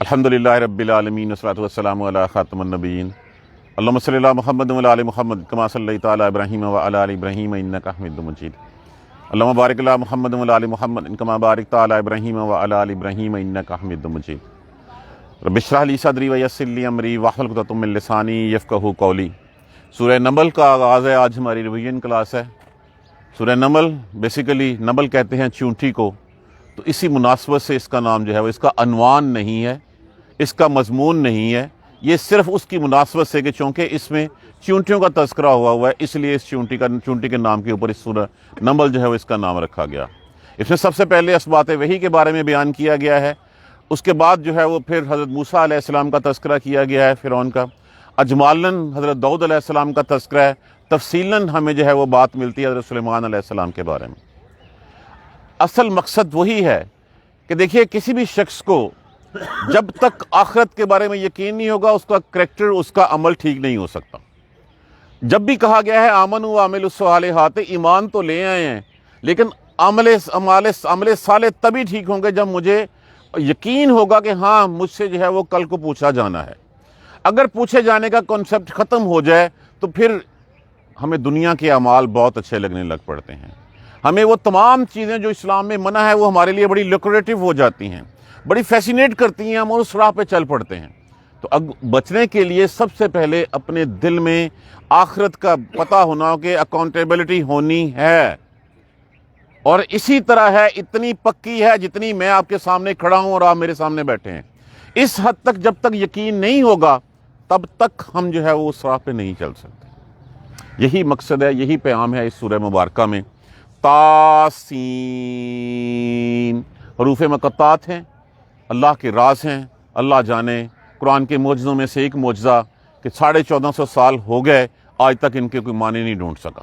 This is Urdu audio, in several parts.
الحمدللہ رب العالمین والصلاۃ والسلام علی خاتم النبیین اللہم صلی علی محمد وعلی آل محمد کما صلیت علی ابراہیم وعلی آل ابراہیم انک حمید مجید اللہم بارک علی محمد وعلی آل محمد کما بارکت علی ابراہیم وعلی آل ابراہیم انک حمید مجید رب اشرح لی صدری ویسر لی امری واحلل عقدۃ من لسانی یفقہوا قولی۔ سورہ نمل کا آغاز ہے، آج ہماری ریویژن کلاس ہے۔ سورہ نمل بیسیکلی نمل کہتے ہیں چونٹی کو، تو اسی مناسبت سے اس کا نام جو ہے وہ اس کا عنوان نہیں ہے، اس کا مضمون نہیں ہے، یہ صرف اس کی مناسبت سے کہ چونکہ اس میں چونٹیوں کا تذکرہ ہوا ہے، اس لیے اس چونٹی کے نام کے اوپر اس سورہ نمل جو ہے وہ اس کا نام رکھا گیا۔ اس میں سب سے پہلے اسبات وحی کے بارے میں بیان کیا گیا ہے، اس کے بعد جو ہے وہ پھر حضرت موسیٰ علیہ السلام کا تذکرہ کیا گیا ہے، فرعون کا، اجمالاً حضرت داؤد علیہ السلام کا تذکرہ ہے، تفصیلاً ہمیں جو ہے وہ بات ملتی ہے حضرت سلیمان علیہ السلام کے بارے میں۔ اصل مقصد وہی ہے کہ دیکھیے کسی بھی شخص کو جب تک آخرت کے بارے میں یقین نہیں ہوگا، اس کا کریکٹر، اس کا عمل ٹھیک نہیں ہو سکتا۔ جب بھی کہا گیا ہے آمنوا وعملوا الصالحات، ایمان تو لے آئے ہیں لیکن عمل صالح تبھی ٹھیک ہوں گے جب مجھے یقین ہوگا کہ ہاں مجھ سے جو ہے وہ کل کو پوچھا جانا ہے۔ اگر پوچھے جانے کا کنسپٹ ختم ہو جائے تو پھر ہمیں دنیا کے اعمال بہت اچھے لگنے لگ پڑتے ہیں، ہمیں وہ تمام چیزیں جو اسلام میں منع ہے وہ ہمارے لیے بڑی لوکریٹو ہو جاتی ہیں، بڑی فیسینیٹ کرتی ہیں، ہم اس راہ پہ چل پڑتے ہیں۔ تو بچنے کے لیے سب سے پہلے اپنے دل میں آخرت کا پتہ ہونا کہ اکاؤنٹیبلٹی ہونی ہے، اور اسی طرح ہے، اتنی پکی ہے جتنی میں آپ کے سامنے کھڑا ہوں اور آپ میرے سامنے بیٹھے ہیں۔ اس حد تک جب تک یقین نہیں ہوگا تب تک ہم جو ہے وہ اس راہ پہ نہیں چل سکتے۔ یہی مقصد ہے، یہی پیغام ہے اس سورہ مبارکہ میں۔ تاسین حروف مقطعات ہیں، اللہ کے راز ہیں، اللہ جانے۔ قرآن کے معجزوں میں سے ایک معجزہ کہ 1450 سال ہو گئے، آج تک ان کے کوئی معنی نہیں ڈھونڈ سکا،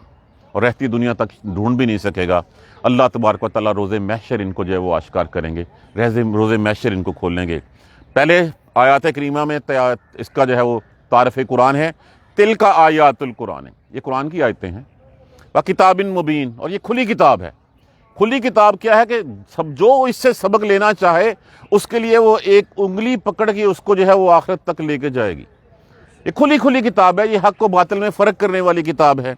اور رہتی دنیا تک ڈھونڈ بھی نہیں سکے گا۔ اللہ تبارک و تعالیٰ روز محشر ان کو جو ہے وہ آشکار کریں گے، روز محشر ان کو کھولیں گے۔ پہلے آیات کریمہ میں اس کا جو ہے وہ تعارف قرآن ہے، تلک آیات القرآن، یہ قرآن کی آیتیں ہیں، کتاب مبین، اور یہ کھلی کتاب ہے۔ کھلی کتاب کیا ہے کہ جو اس سے سبق لینا چاہے اس کے لیے وہ ایک انگلی پکڑ کے اس کو جو ہے وہ آخرت تک لے کے جائے گی۔ یہ کھلی کتاب ہے، یہ حق و باطل میں فرق کرنے والی کتاب ہے۔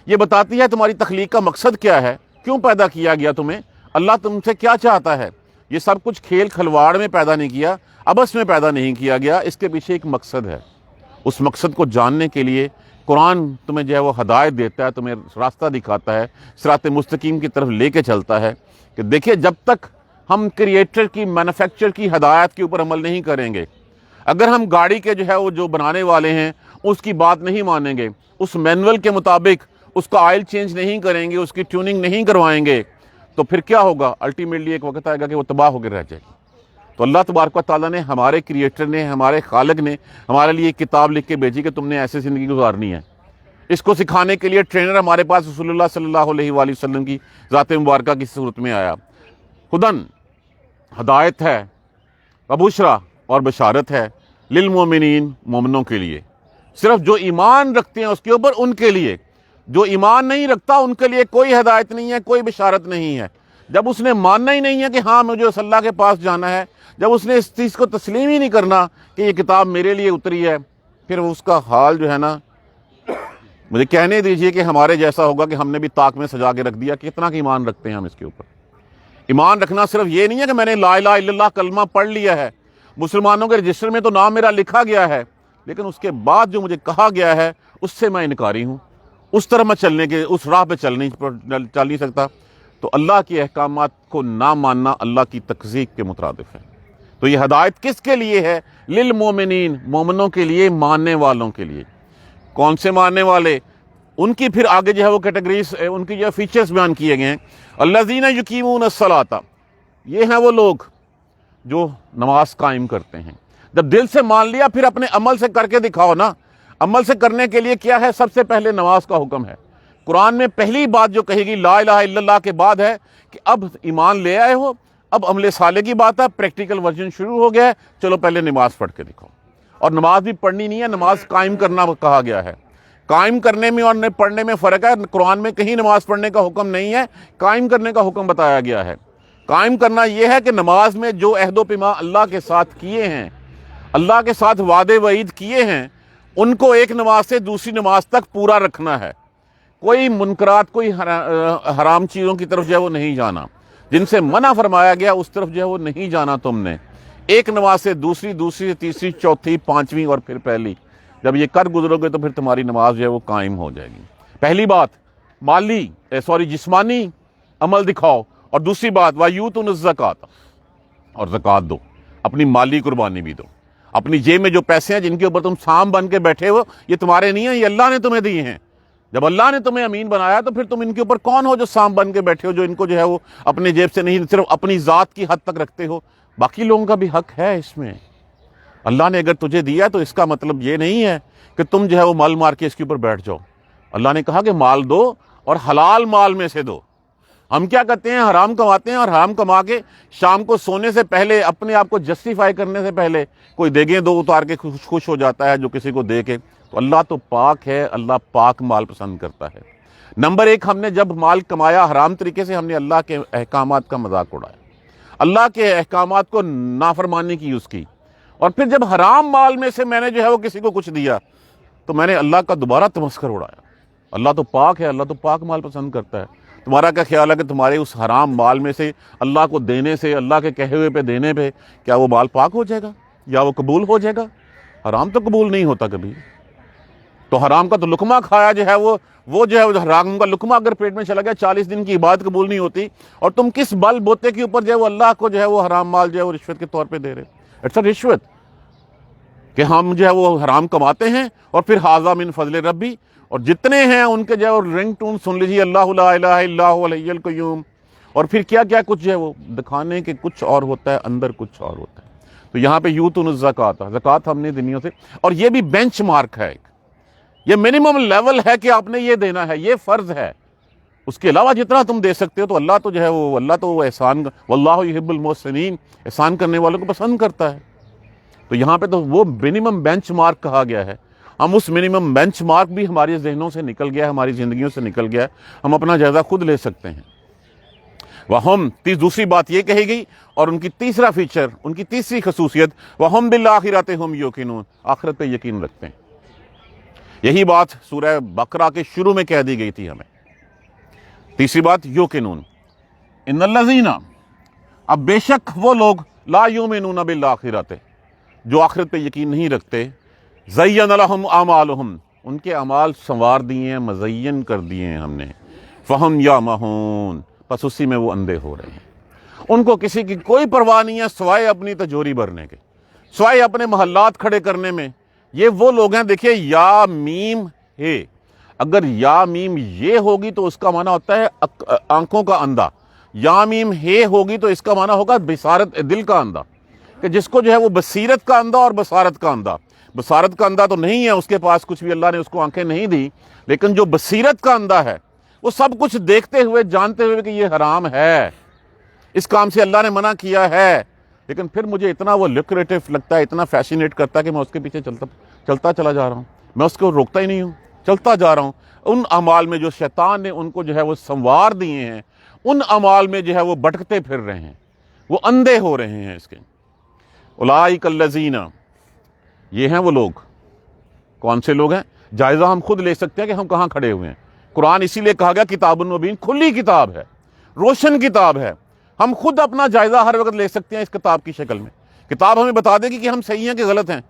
یہ بتاتی ہے تمہاری تخلیق کا مقصد کیا ہے، کیوں پیدا کیا گیا تمہیں، اللہ تم سے کیا چاہتا ہے۔ یہ سب کچھ کھیل کھلواڑ میں پیدا نہیں کیا، عبث میں پیدا نہیں کیا گیا، اس کے پیچھے ایک مقصد ہے۔ اس مقصد کو جاننے کے لیے قرآن تمہیں جو ہے وہ ہدایت دیتا ہے، تمہیں راستہ دکھاتا ہے، صراط مستقیم کی طرف لے کے چلتا ہے کہ دیکھیے جب تک ہم کریٹر کی، مینوفیکچر کی ہدایت کے اوپر عمل نہیں کریں گے، اگر ہم گاڑی کے جو ہے وہ جو بنانے والے ہیں اس کی بات نہیں مانیں گے، اس مینول کے مطابق اس کا آئل چینج نہیں کریں گے، اس کی ٹیوننگ نہیں کروائیں گے، تو پھر کیا ہوگا؟ الٹیمیٹلی ایک وقت آئے گا کہ وہ تباہ ہو کے رہ جائے گی۔ تو اللہ تبارک و تعالیٰ نے، ہمارے کریٹر نے، ہمارے خالق نے ہمارے لیے ایک کتاب لکھ کے بھیجی کہ تم نے ایسے زندگی گزارنی ہے۔ اس کو سکھانے کے لیے ٹرینر ہمارے پاس رسول اللہ صلی اللہ علیہ وآلہ وسلم کی ذات مبارکہ کی صورت میں آیا۔ خدن ہدایت ہے، بشرا اور بشارت ہے، للمومنین، مومنوں کے لیے، صرف جو ایمان رکھتے ہیں اس کے اوپر، ان کے لیے۔ جو ایمان نہیں رکھتا ان کے لیے کوئی ہدایت نہیں ہے، کوئی بشارت نہیں ہے۔ جب اس نے ماننا ہی نہیں ہے کہ ہاں مجھے اس اللہ کے پاس جانا ہے، جب اس نے اس چیز کو تسلیم ہی نہیں کرنا کہ یہ کتاب میرے لیے اتری ہے، پھر اس کا حال جو ہے نا، مجھے کہنے دیجئے کہ ہمارے جیسا ہوگا کہ ہم نے بھی طاق میں سجا کے رکھ دیا کہ کتنا کہ ایمان رکھتے ہیں ہم اس کے اوپر۔ ایمان رکھنا صرف یہ نہیں ہے کہ میں نے لا الہ الا اللہ کلمہ پڑھ لیا ہے، مسلمانوں کے رجسٹر میں تو نام میرا لکھا گیا ہے، لیکن اس کے بعد جو مجھے کہا گیا ہے اس سے میں انکاری ہوں، اس طرح میں اس راہ پہ چل نہیں سکتا۔ تو اللہ کے احکامات کو نہ ماننا اللہ کی تکذیب کے مترادف ہے۔ تو یہ ہدایت کس کے لیے ہے؟ للمومنین، مومنوں کے لیے، ماننے والوں کے لیے۔ کون سے ماننے والے؟ ان کی پھر آگے جو ہے وہ کیٹیگریز، ان کی جو فیچرز بیان کیے گئے ہیں۔ الذین یقیمون الصلاۃ، یہ ہیں وہ لوگ جو نماز قائم کرتے ہیں۔ جب دل سے مان لیا پھر اپنے عمل سے کر کے دکھاؤ نا۔ عمل سے کرنے کے لیے کیا ہے؟ سب سے پہلے نماز کا حکم ہے۔ قرآن میں پہلی بات جو کہے گی لا الہ الا اللہ کے بعد ہے کہ اب ایمان لے آئے ہو، اب عمل صالح کی بات ہے، پریکٹیکل ورژن شروع ہو گیا ہے، چلو پہلے نماز پڑھ کے دکھاؤ۔ اور نماز بھی پڑھنی نہیں ہے، نماز قائم کرنا کہا گیا ہے۔ قائم کرنے میں اور پڑھنے میں فرق ہے۔ قرآن میں کہیں نماز پڑھنے کا حکم نہیں ہے، قائم کرنے کا حکم بتایا گیا ہے۔ قائم کرنا یہ ہے کہ نماز میں جو عہد و پیمان اللہ کے ساتھ کیے ہیں اللہ کے ساتھ وعدے وعید کیے ہیں ان کو ایک نماز سے دوسری نماز تک پورا رکھنا ہے. کوئی منکرات، کوئی حرام چیزوں کی طرف جو ہے وہ نہیں جانا. جن سے منع فرمایا گیا اس طرف جو ہے وہ نہیں جانا تم نے. ایک نماز سے دوسری، دوسری سے تیسری، چوتھی، پانچویں اور پھر پہلی. جب یہ کر گزرو گے تو پھر تمہاری نماز جو ہے وہ قائم ہو جائے گی. پہلی بات جسمانی عمل دکھاؤ، اور دوسری بات وَيُؤْتُونَ الزَّكَاةَ، اور زکوٰۃ دو، اپنی مالی قربانی بھی دو. اپنی جیب میں جو پیسے ہیں جن کے اوپر تم سام بن کے بیٹھے ہو، یہ تمہارے نہیں ہیں، یہ اللہ نے تمہیں دیے ہیں. جب اللہ نے تمہیں امین بنایا تو پھر تم ان کے اوپر کون ہو جو سام بن کے بیٹھے ہو، جو ان کو جو ہے وہ اپنے جیب سے نہیں، صرف اپنی ذات کی حد تک رکھتے ہو. باقی لوگوں کا بھی حق ہے اس میں. اللہ نے اگر تجھے دیا تو اس کا مطلب یہ نہیں ہے کہ تم جو ہے وہ مال مار کے اس کے اوپر بیٹھ جاؤ. اللہ نے کہا کہ مال دو اور حلال مال میں سے دو. ہم کیا کرتے ہیں؟ حرام کماتے ہیں، اور حرام کما کے شام کو سونے سے پہلے اپنے آپ کو جسٹیفائی کرنے سے پہلے کوئی دیگیں دو اتار کے خوش ہو جاتا ہے جو کسی کو دے کے. تو اللہ تو پاک ہے، اللہ پاک مال پسند کرتا ہے. نمبر ایک، ہم نے جب مال کمایا حرام طریقے سے، ہم نے اللہ کے احکامات کا مذاق اڑایا، اللہ کے احکامات کو نافرمانی کی اس کی. اور پھر جب حرام مال میں سے میں نے جو ہے وہ کسی کو کچھ دیا تو میں نے اللہ کا دوبارہ تمسخر اڑایا. اللہ تو پاک ہے، اللہ تو پاک مال پسند کرتا ہے. تمہارا کیا خیال ہے کہ تمہارے اس حرام مال میں سے اللہ کو دینے سے، اللہ کے کہے ہوئے پہ دینے پہ کیا وہ مال پاک ہو جائے گا یا وہ قبول ہو جائے گا؟ حرام تو قبول نہیں ہوتا کبھی. تو حرام کا تو لقمہ کھایا جو ہے وہ جو ہے حرام کا لقمہ اگر پیٹ میں چلا گیا 40 دن کی عبادت قبول نہیں ہوتی. اور تم کس بل بوتے کے اوپر جو ہے وہ اللہ کو جو ہے وہ حرام مال جو ہے وہ رشوت کے طور پہ دے رہے. اٹس اے رشوت کہ ہم جو ہے وہ حرام کماتے ہیں اور پھر ھذا من فضل ربی، اور جتنے ہیں ان کے جو ہے وہ رنگ ٹون سن لیجیے، اللہ لا الہ الا هو الحی القیوم. اور پھر کیا کیا کچھ جو ہے وہ دکھانے کے کچھ اور ہوتا ہے، اندر کچھ اور ہوتا ہے. تو یہاں پہ یؤتون الزکوٰۃ، زکوٰۃ ہم نے دنیا سے، اور یہ بھی بینچ مارک ہے، یہ منیمم لیول ہے کہ آپ نے یہ دینا ہے، یہ فرض ہے. اس کے علاوہ جتنا تم دے سکتے ہو تو اللہ تو جو ہے وہ اللہ تو وہ احسان، واللہ یحب المحسنین، احسان کرنے والوں کو پسند کرتا ہے. تو یہاں پہ تو وہ منیمم بینچ مارک کہا گیا ہے. ہم اس منیمم بینچ مارک بھی ہمارے ذہنوں سے نکل گیا ہے، ہماری زندگیوں سے نکل گیا ہے. ہم اپنا جائزہ خود لے سکتے ہیں. وہم دوسری بات یہ کہی گئی، اور ان کی تیسرا فیچر، ان کی تیسری خصوصیت، وہم بالآخرۃ ہم یوقنون، آخرت پہ یقین رکھتے ہیں. یہی بات سورہ بقرہ کے شروع میں کہہ دی گئی تھی ہمیں. تیسری بات یوقنون، ان الذین، اب بے شک وہ لوگ، لا یؤمنون بالآخرۃ، جو آخرت پہ یقین نہیں رکھتے، زین لہم اعمالہم، ان کے اعمال سنوار دیے ہیں، مزین کر دیے ہیں ہم نے، فہم یامہون، بس اسی میں وہ اندھے ہو رہے ہیں. ان کو کسی کی کوئی پرواہ نہیں ہے سوائے اپنی تجوری بھرنے کے، سوائے اپنے محلات کھڑے کرنے میں. یہ وہ لوگ ہیں، دیکھیے یا میم ہے، اگر یا میم یہ ہوگی تو اس کا معنی ہوتا ہے آنکھوں کا اندھا. یا میم ہے ہوگی تو اس کا معنی ہوگا بصارت، دل کا اندھا، کہ جس کو جو ہے وہ بصیرت کا اندھا اور بصارت کا اندھا. بصارت کا اندھا تو نہیں ہے، اس کے پاس کچھ بھی اللہ نے اس کو آنکھیں نہیں دی، لیکن جو بصیرت کا اندھا ہے وہ سب کچھ دیکھتے ہوئے، جانتے ہوئے کہ یہ حرام ہے، اس کام سے اللہ نے منع کیا ہے، لیکن پھر مجھے اتنا وہ لکریٹو لگتا ہے، اتنا فیشنیٹ کرتا ہے کہ میں اس کے پیچھے چلتا چلا جا رہا ہوں، میں اس کو روکتا ہی نہیں ہوں، چلتا جا رہا ہوں. ان اعمال میں جو شیطان نے ان کو جو ہے وہ سنوار دیے ہیں، ان اعمال میں جو ہے وہ بھٹکتے پھر رہے ہیں، وہ اندھے ہو رہے ہیں اس کے. اولئک الذین، یہ ہیں وہ لوگ. کون سے لوگ ہیں؟ جائزہ ہم خود لے سکتے ہیں کہ ہم کہاں کھڑے ہوئے ہیں. قرآن اسی لیے کہا گیا کتاب مبین، کھلی کتاب ہے، روشن کتاب ہے. ہم خود اپنا جائزہ ہر وقت لے سکتے ہیں اس کتاب کی شکل میں. کتاب ہمیں بتا دے گی کہ ہم صحیح ہیں کہ غلط ہیں،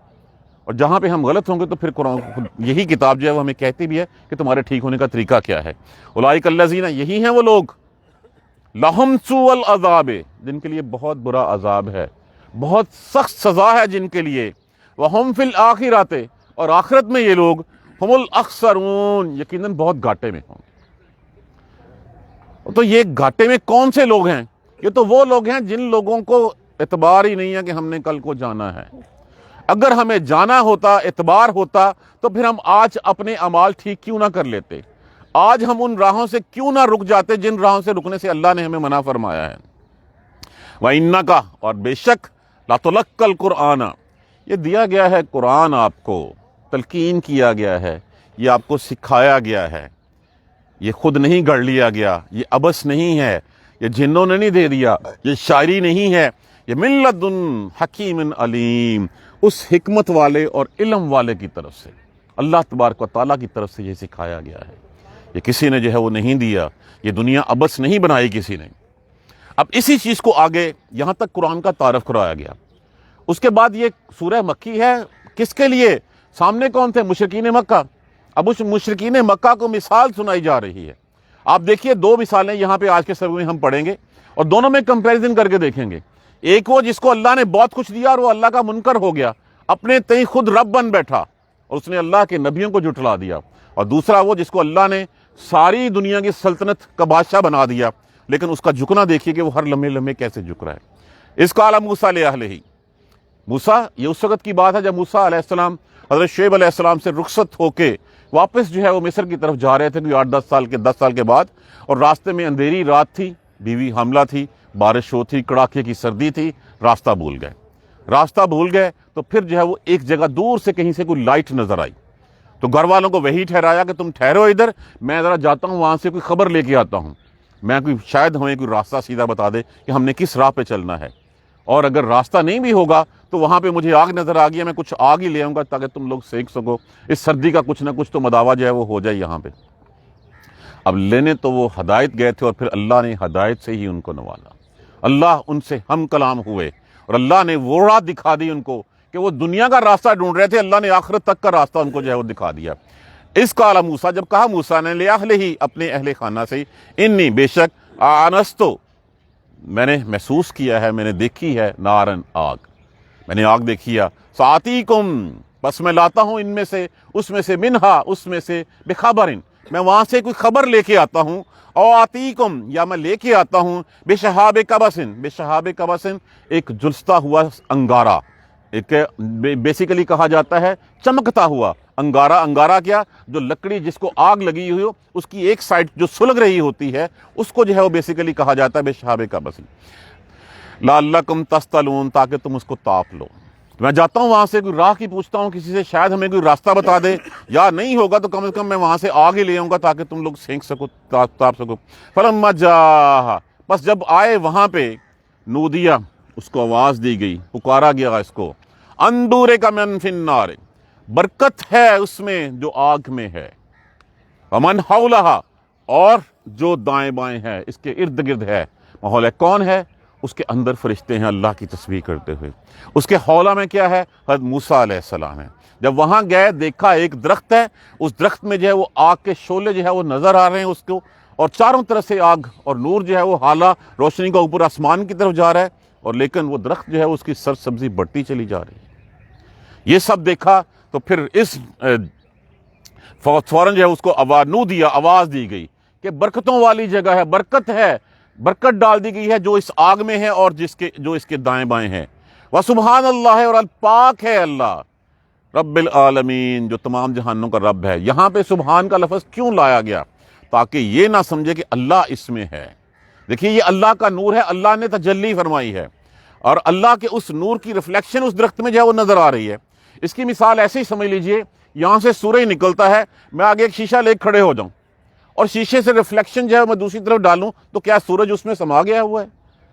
اور جہاں پہ ہم غلط ہوں گے تو پھر قرآن یہی کتاب جو ہے وہ ہمیں کہتی بھی ہے کہ تمہارے ٹھیک ہونے کا طریقہ کیا ہے. اولئک الذین، یہی ہیں وہ لوگ، لہم سوء العذاب، جن کے لیے بہت برا عذاب ہے، بہت سخت سزا ہے جن کے لیے. وہم فی الآخرۃ، اور آخرت میں یہ لوگ، ہم الاخسرون، یقیناً بہت گھاٹے میں ہوں. تو یہ گھاٹے میں کون سے لوگ ہیں؟ یہ تو وہ لوگ ہیں جن لوگوں کو اعتبار ہی نہیں ہے کہ ہم نے کل کو جانا ہے. اگر ہمیں جانا ہوتا، اعتبار ہوتا، تو پھر ہم آج اپنے اعمال ٹھیک کیوں نہ کر لیتے؟ آج ہم ان راہوں سے کیوں نہ رک جاتے جن راہوں سے رکنے سے اللہ نے ہمیں منع فرمایا ہے. وَإِنَّكَ، اور بے شک، لَتُلَقَّى الْقُرْآنَ، یہ دیا گیا ہے قرآن، آپ کو تلقین کیا گیا ہے، یہ آپ کو سکھایا گیا ہے، یہ خود نہیں گڑھ لیا گیا، یہ عبث نہیں ہے، یہ جنوں نے نہیں دے دیا، یہ شاعری نہیں ہے، یہ من لدن حکیم علیم، اس حکمت والے اور علم والے کی طرف سے، اللہ تبارک و تعالیٰ کی طرف سے یہ سکھایا گیا ہے۔ یہ کسی نے جو ہے وہ نہیں دیا، یہ دنیا ابس نہیں بنائی کسی نے۔ اب اسی چیز کو آگے یہاں تک قرآن کا تعارف کرایا گیا۔ اس کے بعد یہ سورہ مکی ہے، کس کے لیے؟ سامنے کون تھے؟ مشرکین مکہ۔ اب اس مشرکین مکہ کو مثال سنائی جا رہی ہے۔ آپ دیکھیے دو مثالیں یہاں پہ آج کے سبق میں ہم پڑھیں گے اور دونوں میں کمپیریزن کر کے دیکھیں گے۔ ایک وہ جس کو اللہ نے بہت کچھ دیا اور وہ اللہ کا منکر ہو گیا، اپنے تئیں خود رب بن بیٹھا اور اس نے اللہ کے نبیوں کو جھٹلا دیا، اور دوسرا وہ جس کو اللہ نے ساری دنیا کی سلطنت کا بادشاہ بنا دیا، لیکن اس کا جھکنا دیکھیے کہ وہ ہر لمحے لمحے کیسے جھک رہا ہے۔ اس قال موسیٰ لأہلہ، موسیٰ، یہ اس وقت کی بات ہے جب موسیٰ علیہ السلام حضرت شعیب علیہ السلام سے رخصت ہو کے واپس جو ہے وہ مصر کی طرف جا رہے تھے، کوئی 10 سال کے بعد، اور راستے میں اندھیری رات تھی، بیوی حاملہ تھی، بارش ہو تھی، کڑاکے کی سردی تھی، راستہ بھول گئے تو پھر جو ہے وہ ایک جگہ دور سے کہیں سے کوئی لائٹ نظر آئی، تو گھر والوں کو وہی ٹھہرایا کہ تم ٹھہرو ادھر، میں ذرا جاتا ہوں وہاں سے کوئی خبر لے کے آتا ہوں، میں شاید ہمیں کوئی راستہ سیدھا بتا دے کہ ہم نے کس راہ پہ چلنا ہے، اور اگر راستہ نہیں بھی ہوگا تو وہاں پہ مجھے آگ نظر آ گئی، میں کچھ آگ ہی لے آؤں گا تاکہ تم لوگ سینک سکو، اس سردی کا کچھ نہ کچھ تو مداوا جو ہے وہ ہو جائے یہاں پہ۔ اب لینے تو وہ ہدایت گئے تھے، اور پھر اللہ نے ہدایت سے ہی ان کو نوالا، اللہ ان سے ہم کلام ہوئے، اور اللہ نے وہ راہ دکھا دی ان کو کہ وہ دنیا کا راستہ ڈھونڈ رہے تھے، اللہ نے آخرت تک کا راستہ ان کو جو ہے وہ دکھا دیا۔ اس قال موسیٰ، جب کہا موسیٰ نے لأہلہ، اپنے اہل خانہ سے، انی، بے شک، آنستو، میں نے محسوس کیا ہے، میں نے دیکھی ہے، نارن، آگ، میں نے آگ دیکھی ہے، سآتیکم، بس میں لاتا ہوں ان میں سے، اس میں سے، منہا، اس میں سے، بخبرن، میں وہاں سے کوئی خبر لے کے آتا ہوں، او آتیکم، یا میں لے کے آتا ہوں، بشہاب قبسن، بشہاب قبسن، ایک جلستا ہوا انگارہ، ایک بیسیکلی کہا جاتا ہے چمکتا ہوا انگارہ۔ انگارہ کیا؟ جو لکڑی جس کو آگ لگی ہوئی ہو، اس کی ایک سائڈ جو سلگ رہی ہوتی ہے، اس کو جو ہے وہ بیسیکلی کہا جاتا ہے بشہاب قبسن، لعلکم تصطلون، تاکہ تم اس کو تاپ لو۔ میں جاتا ہوں وہاں سے، کوئی راہ کی پوچھتا ہوں کسی سے، شاید ہمیں کوئی راستہ بتا دے، یا نہیں ہوگا تو کم از کم میں وہاں سے آگ ہی لے آؤں گا تاکہ تم لوگ سینک سکو، تاپ سکو۔ فلما جاء، بس جب آئے وہاں پہ، نودیا، اس کو آواز دی گئی، پکارا گیا اس کو، اندورے کا من فی النار، برکت ہے اس میں جو آگ میں ہے، ومن حولہا، اور جو دائیں بائیں ہے، اس کے ارد گرد ہے، ماحول ہے، کون ہے؟ اس کے اندر فرشتے ہیں اللہ کی تسبیح کرتے ہوئے، اس کے حولہ میں کیا ہے؟ حضرت موسیٰ علیہ السلام ہے۔ جب وہاں گئے دیکھا ایک درخت ہے، اس درخت میں جو ہے وہ آگ کے شعلے جو ہے وہ نظر آ رہے ہیں اس کو، اور چاروں طرف سے آگ اور نور جو ہے وہ حالہ روشنی کا اوپر آسمان کی طرف جا رہا ہے، اور لیکن وہ درخت جو ہے اس کی سر سبزی بڑھتی چلی جا رہی ہے۔ یہ سب دیکھا تو پھر اس فوراً جو ہے اس کو آواز دی گئی کہ برکتوں والی جگہ ہے، برکت ہے، برکت ڈال دی گئی ہے جو اس آگ میں ہے اور جو اس کے دائیں بائیں ہے۔ وسبحان اللہ، اور الپاک ہے اللہ، رب العالمین، جو تمام جہانوں کا رب ہے۔ یہاں پہ سبحان کا لفظ کیوں لایا گیا؟ تاکہ یہ نہ سمجھے کہ اللہ اس میں ہے۔ دیکھیے یہ اللہ کا نور ہے، اللہ نے تجلی فرمائی ہے، اور اللہ کے اس نور کی ریفلیکشن اس درخت میں جو ہے وہ نظر آ رہی ہے۔ اس کی مثال ایسے ہی سمجھ لیجئے، یہاں سے سورج نکلتا ہے، میں آگے ایک شیشہ لے کھڑے ہو جاؤں، اور شیشے سے ریفلیکشن جو ہے میں دوسری طرف ڈالوں تو کیا سورج اس میں سما گیا ہوا ہے؟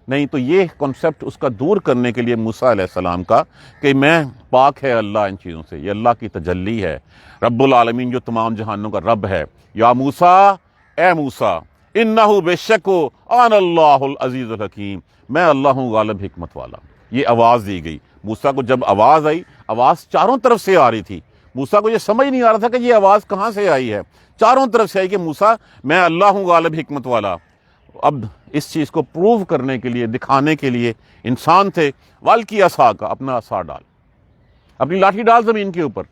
نہیں، تو یہ کنسپٹ اس کا دور کرنے کے لیے موسیٰ علیہ السلام کا کہ میں پاک ہے اللہ ان چیزوں سے، یہ اللہ کی تجلی ہے، رب العالمین جو تمام جہانوں کا رب ہے۔ یا موسیٰ، اے موسیٰ، انہ، بے شک آن اللہ العزیز الحکیم، میں اللہ ہوں غالب حکمت والا۔ یہ آواز دی گئی موسیٰ کو، جب آواز آئی، آواز چاروں طرف سے آ رہی تھی، موسیٰ کو یہ سمجھ نہیں آ رہا تھا کہ یہ آواز کہاں سے آئی ہے، چاروں طرف سے آئی کہ موسیٰ میں اللہ ہوں غالب حکمت والا۔ اب اس چیز کو پروو کرنے کے لیے، دکھانے کے لیے انسان تھے، والکی عصا کا، اپنا عصا ڈال، اپنی لاٹھی ڈال زمین کے اوپر،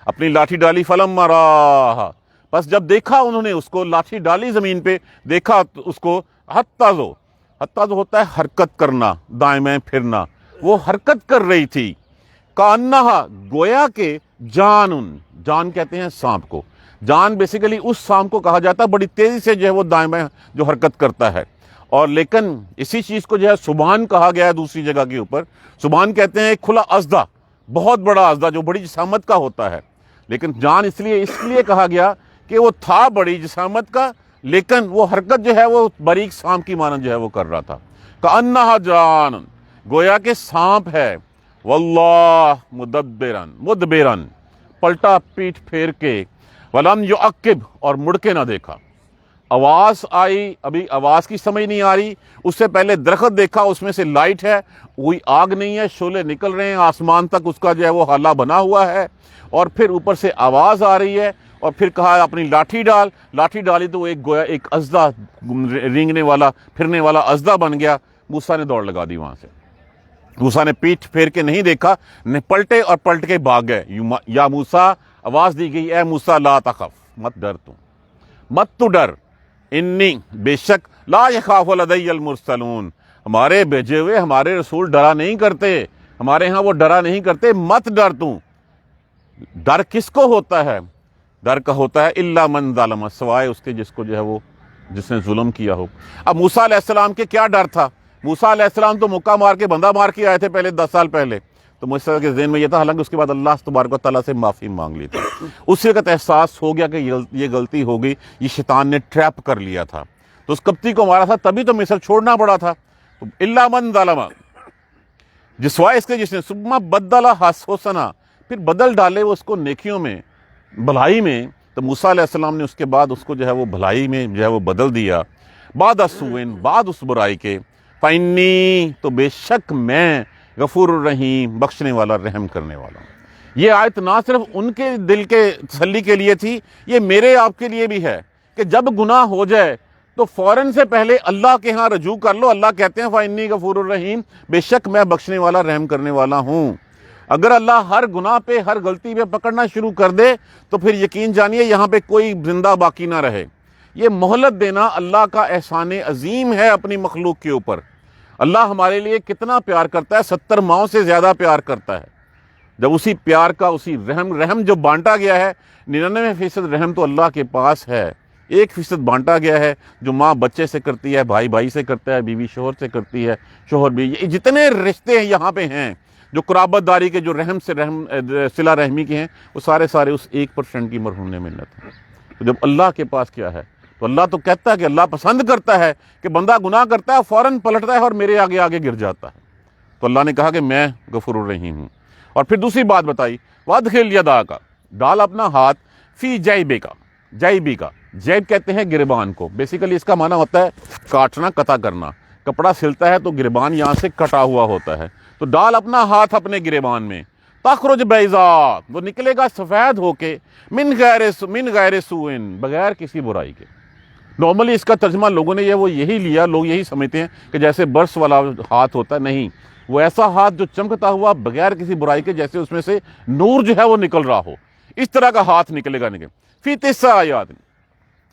اپنی لاٹھی ڈالی، فلما راہا، بس جب دیکھا انہوں نے اس کو، لاٹھی ڈالی زمین پہ، دیکھا اس کو، حتیٰ جو ہوتا ہے حرکت کرنا، دائیں بائیں پھرنا، وہ حرکت کر رہی تھی، کانہا، گویا کہ جان کہتے ہیں سانپ کو، جان بیسیکلی اس سانپ کو کہا جاتا ہے بڑی تیزی سے جو ہے وہ دائیں بائیں جو حرکت کرتا ہے، اور لیکن اسی چیز کو جو ہے سبحان کہا گیا ہے دوسری جگہ کے اوپر۔ سبحان کہتے ہیں ایک کھلا اژدھا، بہت بڑا اژدھا جو بڑی جسامت کا ہوتا ہے، لیکن جان اس لیے کہا گیا کہ وہ تھا بڑی جسامت کا، لیکن وہ حرکت جو ہے وہ باریک سانپ کی مانند جو ہے وہ کر رہا تھا۔ کأنہا جان، گویا کہ سانپ ہے. واللہ مدبرن پلٹا پیٹھ پھیر کے، ولم یعقب اور مڑ کے نہ دیکھا. آواز آئی، ابھی آواز کی سمجھ نہیں آ رہی. اس سے پہلے درخت دیکھا، اس میں سے لائٹ ہے، کوئی آگ نہیں ہے، شعلے نکل رہے ہیں، آسمان تک اس کا جو ہے وہ حالہ بنا ہوا ہے. اور پھر اوپر سے آواز آ رہی ہے، اور پھر کہا اپنی لاٹھی ڈال. لاٹھی ڈالی تو وہ ایک گویا ایک اژدھا، رینگنے والا پھرنے والا اژدھا بن گیا. موسیٰ نے دوڑ لگا دی وہاں سے. موسیٰ نے پیٹھ پھیر کے نہیں دیکھا، نے پلٹے اور پلٹ کے بھاگ گئے. یا موسیٰ، آواز دی گئی، اے موسیٰ لا تخف، مت ڈر، مت تو ڈر. انی، بے شک، لا یخاف لدی المرسلون، ہمارے بھیجے ہوئے ہمارے رسول ڈرا نہیں کرتے، ہمارے ہاں وہ ڈرا نہیں کرتے. مت ڈر تو. ڈر کس کو ہوتا ہے؟ ڈر کا ہوتا ہے الا من ظلم، سوائے اس کے جس کو جو ہے وہ جس نے ظلم کیا ہو. اب موسیٰ علیہ السلام کے کیا ڈر تھا؟ موسیٰ علیہ السلام تو مکہ مار کے بندہ مار کے آئے تھے پہلے 10 سال پہلے. تو موسیٰ کے ذہن میں یہ تھا، حالانکہ اس کے بعد اللہ تبارک و تعالیٰ سے معافی مانگ لی تھی. اسی وقت احساس ہو گیا کہ یہ غلطی ہو گئی، یہ شیطان نے ٹریپ کر لیا تھا. تو اس کپتی کو مارا تھا، تبھی تو مصر چھوڑنا پڑا تھا. الا من ظلم، جسوائے اس کے جس نے ثم بدل حسنا، پھر بدل ڈالے وہ اس کو نیکیوں میں، بھلائی میں. تو موسیٰ علیہ السلام نے اس کے بعد اس کو جو ہے وہ بھلائی میں جو ہے وہ بدل دیا. بعد السوء، بعد اس برائی کے. فإنی، تو بے شک میں، غفور الرحیم، بخشنے والا رحم کرنے والا ہوں. یہ آیت نہ صرف ان کے دل کے تسلی کے لیے تھی، یہ میرے آپ کے لیے بھی ہے کہ جب گناہ ہو جائے تو فوراً سے پہلے اللہ کے ہاں رجوع کر لو. اللہ کہتے ہیں فإنی غفور الرحیم، بے شک میں بخشنے والا رحم کرنے والا ہوں. اگر اللہ ہر گناہ پہ، ہر غلطی پہ پکڑنا شروع کر دے تو پھر یقین جانیے یہاں پہ کوئی زندہ باقی نہ رہے. یہ مہلت دینا اللہ کا احسان عظیم ہے اپنی مخلوق کے اوپر. اللہ ہمارے لیے کتنا پیار کرتا ہے، 70 ماؤں سے زیادہ پیار کرتا ہے. جب اسی پیار کا، اسی رحم جو بانٹا گیا ہے، 99% رحم تو اللہ کے پاس ہے. 1% بانٹا گیا ہے جو ماں بچے سے کرتی ہے، بھائی بھائی سے کرتا ہے، بیوی شوہر سے کرتی ہے، شوہر بھی. یہ جتنے رشتے ہیں یہاں پہ ہیں جو قرابت داری کے، جو رحم سے صلہ رحمی کے ہیں، وہ سارے اس 1% کی مرہون منت ہیں. تو جب اللہ کے پاس کیا ہے، تو اللہ تو کہتا ہے کہ اللہ پسند کرتا ہے کہ بندہ گناہ کرتا ہے فوراً پلٹتا ہے اور میرے آگے آگے گر جاتا ہے. تو اللہ نے کہا کہ میں غفور الرحیم ہوں. اور پھر دوسری بات بتائی، وادخل یداک، ڈال اپنا ہاتھ، فی جیبک، جیبی کا، جیب کہتے ہیں گریبان کو. بیسیکلی اس کا معنی ہوتا ہے کاٹنا، قطع کرنا. کپڑا سلتا ہے تو گریبان یہاں سے کٹا ہوا ہوتا ہے. تو ڈال اپنا ہاتھ اپنے گریبان میں، تخرج بیضاء، وہ نکلے گا سفید ہو کے، من غیر سوء، بغیر کسی برائی کے. نارملی اس کا ترجمہ لوگوں نے یہی لیا، لوگ یہی سمجھتے ہیں کہ جیسے برس والا ہاتھ ہوتا ہے. نہیں، وہ ایسا ہاتھ جو چمکتا ہوا بغیر کسی برائی کے، جیسے اس میں سے نور جو ہے وہ نکل رہا ہو، اس طرح کا ہاتھ نکلے گا. فی 9 آیات،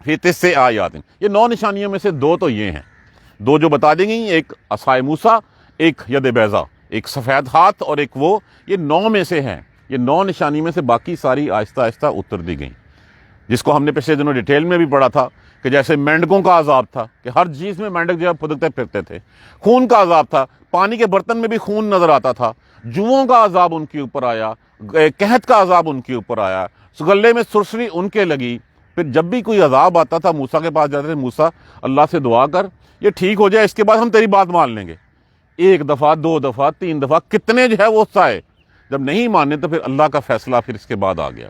فی 9 آیات، یہ 9 نشانیوں میں سے 2 تو یہ ہیں، 2 جو بتا دی گئی، ایک عصائے موسیٰ، ایک ید بیضاء، ایک سفید ہاتھ، اور ایک وہ. یہ 9 میں سے ہیں. یہ 9 نشانی میں سے باقی ساری آہستہ آہستہ اتر دی گئیں، جس کو ہم نے پچھلے دنوں ڈیٹیل میں بھی پڑھا تھا کہ جیسے مینڈکوں کا عذاب تھا کہ ہر چیز میں مینڈک جو ہے پھدکتے پھرتے تھے. خون کا عذاب تھا، پانی کے برتن میں بھی خون نظر آتا تھا. جوؤں کا عذاب ان کے اوپر آیا، قحط کا عذاب ان کے اوپر آیا، گلے میں سرسری ان کے لگی. پھر جب بھی کوئی عذاب آتا تھا موسیٰ کے پاس جاتے تھے، موسیٰ اللہ سے دعا کر، یہ ٹھیک ہو جائے، اس کے بعد ہم تیری بات مان لیں گے. 1 دفعہ، 2 دفعہ، 3 دفعہ، کتنے جو ہے وہ سائے. جب نہیں مانے تو پھر اللہ کا فیصلہ پھر اس کے بعد آ گیا.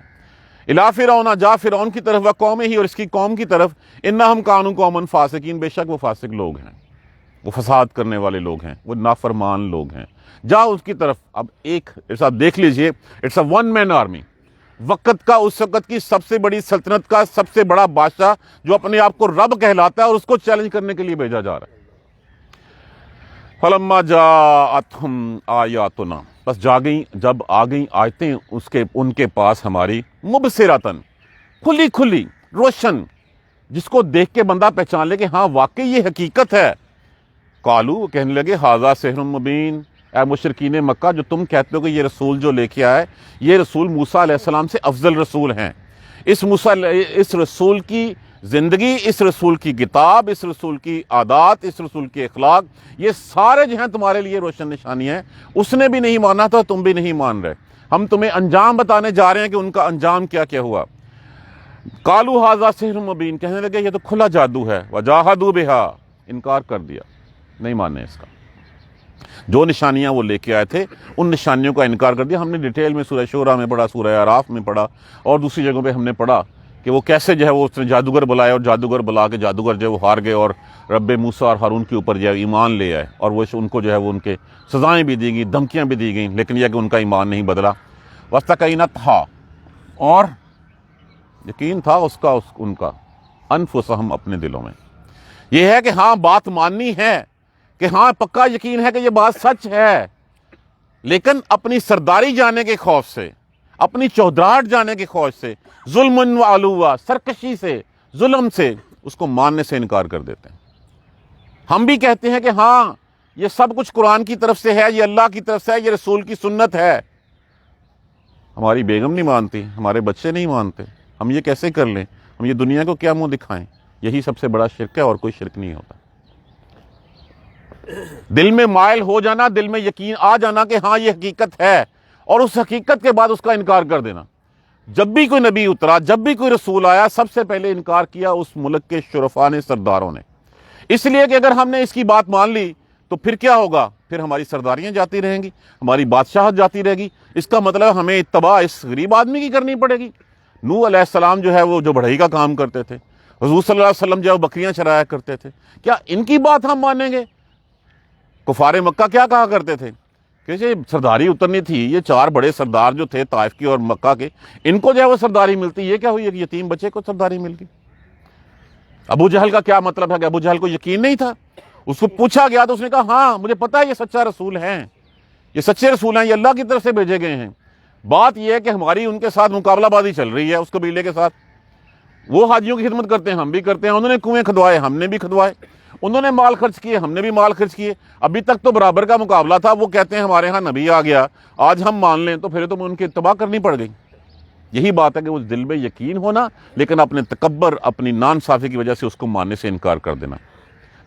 الی فرعون، جا فرعون کی طرف، و قوم ہی، اور اس کی قوم کی طرف، انہم کانوا قوما فاسقین، بے شک وہ فاسق لوگ ہیں، وہ فساد کرنے والے لوگ ہیں، وہ نافرمان لوگ ہیں. جا اس کی طرف. اب ایک آپ دیکھ لیجئے، اٹس اے 1 مین آرمی. وقت کا، اس وقت کی سب سے بڑی سلطنت کا سب سے بڑا بادشاہ جو اپنے آپ کو رب کہلاتا ہے، اور اس کو چیلنج کرنے کے لیے بھیجا جا رہا ہے. فلما جاءتہم آیاتنا، بس جب آ گئیں آیتیں ان کے پاس ہماری، مبصراتن، کھلی کھلی، روشن، جس کو دیکھ کے بندہ پہچان لے کہ ہاں واقعی یہ حقیقت ہے. قالو، کہنے لگے، ھذا سحر مبین، اے مشرکین مکہ، جو تم کہتے ہو کہ یہ رسول جو لے کے آئے، یہ رسول موسیٰ علیہ السلام سے افضل رسول ہیں. اس رسول کی زندگی، اس رسول کی کتاب، اس رسول کی عادات، اس رسول کے اخلاق، یہ سارے جو ہیں تمہارے لیے روشن نشانی ہیں. اس نے بھی نہیں مانا تھا، تم بھی نہیں مان رہے. ہم تمہیں انجام بتانے جا رہے ہیں کہ ان کا انجام کیا کیا ہوا. قالوا ھذا سحر مبین، کہنے لگے یہ تو کھلا جادو ہے. وجاہدوا بہا، انکار کر دیا، نہیں ماننے اس کا. جو نشانیاں وہ لے کے آئے تھے ان نشانیوں کا انکار کر دیا۔ ہم نے ڈیٹیل میں سورہ شورى میں پڑھا، سورہ اعراف میں پڑھا، اور دوسری جگہوں پہ ہم نے پڑھا کہ وہ کیسے جو ہے وہ اس نے جادوگر بلائے، اور جادوگر بلا کے جادوگر جو ہے وہ ہار گئے، اور رب موسیٰ اور ہارون کے اوپر جو ہے ایمان لے آئے، اور وہ ان کو جو ہے وہ ان کے سزائیں بھی دی گئیں، دھمکیاں بھی دی گئیں، لیکن یہ کہ ان کا ایمان نہیں بدلا۔ وَاسْتَقَيْنَتْهَا، اور یقین تھا ان کا انفسہم، اپنے دلوں میں۔ یہ ہے کہ ہاں بات ماننی ہے، کہ ہاں پکا یقین ہے کہ یہ بات سچ ہے، لیکن اپنی سرداری جانے کے خوف سے، اپنی چودراہٹ جانے کے خوف سے، ظلم و علوا، سرکشی سے، ظلم سے اس کو ماننے سے انکار کر دیتے ہیں۔ ہم بھی کہتے ہیں کہ ہاں یہ سب کچھ قرآن کی طرف سے ہے، یہ اللہ کی طرف سے ہے، یہ رسول کی سنت ہے۔ ہماری بیگم نہیں مانتی، ہمارے بچے نہیں مانتے، ہم یہ کیسے کر لیں؟ ہم یہ دنیا کو کیا منہ دکھائیں؟ یہی سب سے بڑا شرک ہے، اور کوئی شرک نہیں ہوتا۔ دل میں مائل ہو جانا، دل میں یقین آ جانا کہ ہاں یہ حقیقت ہے، اور اس حقیقت کے بعد اس کا انکار کر دینا۔ جب بھی کوئی نبی اترا، جب بھی کوئی رسول آیا، سب سے پہلے انکار کیا اس ملک کے شرفاء نے، سرداروں نے، اس لیے کہ اگر ہم نے اس کی بات مان لی تو پھر کیا ہوگا؟ پھر ہماری سرداریاں جاتی رہیں گی، ہماری بادشاہت جاتی رہے گی۔ اس کا مطلب ہمیں اتباع اس غریب آدمی کی کرنی پڑے گی۔ نوح علیہ السلام جو ہے وہ جو بڑھئی کا کام کرتے تھے، حضور صلی اللہ علیہ وسلم جو ہے وہ بکریاں چرایا کرتے تھے، کیا ان کی بات ہم مانیں گے؟ کفار مکہ کیا کہا کرتے تھے کہ یہ سرداری اترنی تھی، یہ چار بڑے سردار جو تھے طائف کی اور مکہ کے، ان کو جو ہے وہ سرداری ملتی، یہ کیا ہوئی؟ ایک یتیم بچے کو سرداری مل گئی۔ ابو جہل کا کیا مطلب ہے کہ ابو جہل کو یقین نہیں تھا؟ اس کو پوچھا گیا تو اس نے کہا ہاں مجھے پتا ہے یہ سچا رسول ہیں، یہ سچے رسول ہیں، یہ اللہ کی طرف سے بھیجے گئے ہیں۔ بات یہ ہے کہ ہماری ان کے ساتھ مقابلہ بازی چل رہی ہے، اس قبیلے کے ساتھ۔ وہ حاجیوں کی خدمت کرتے ہیں، ہم بھی کرتے ہیں، انہوں نے کنویں کھدوائے، ہم نے بھی کھدوائے، انہوں نے مال خرچ کیے، ہم نے بھی مال خرچ کیے، ابھی تک تو برابر کا مقابلہ تھا۔ وہ کہتے ہیں ہمارے ہاں نبی آ گیا، آج ہم مان لیں تو پھر تو ان کی اتباع کرنی پڑ گئی۔ یہی بات ہے کہ اس دل میں یقین ہونا، لیکن اپنے تکبر، اپنی ناانصافی کی وجہ سے اس کو ماننے سے انکار کر دینا۔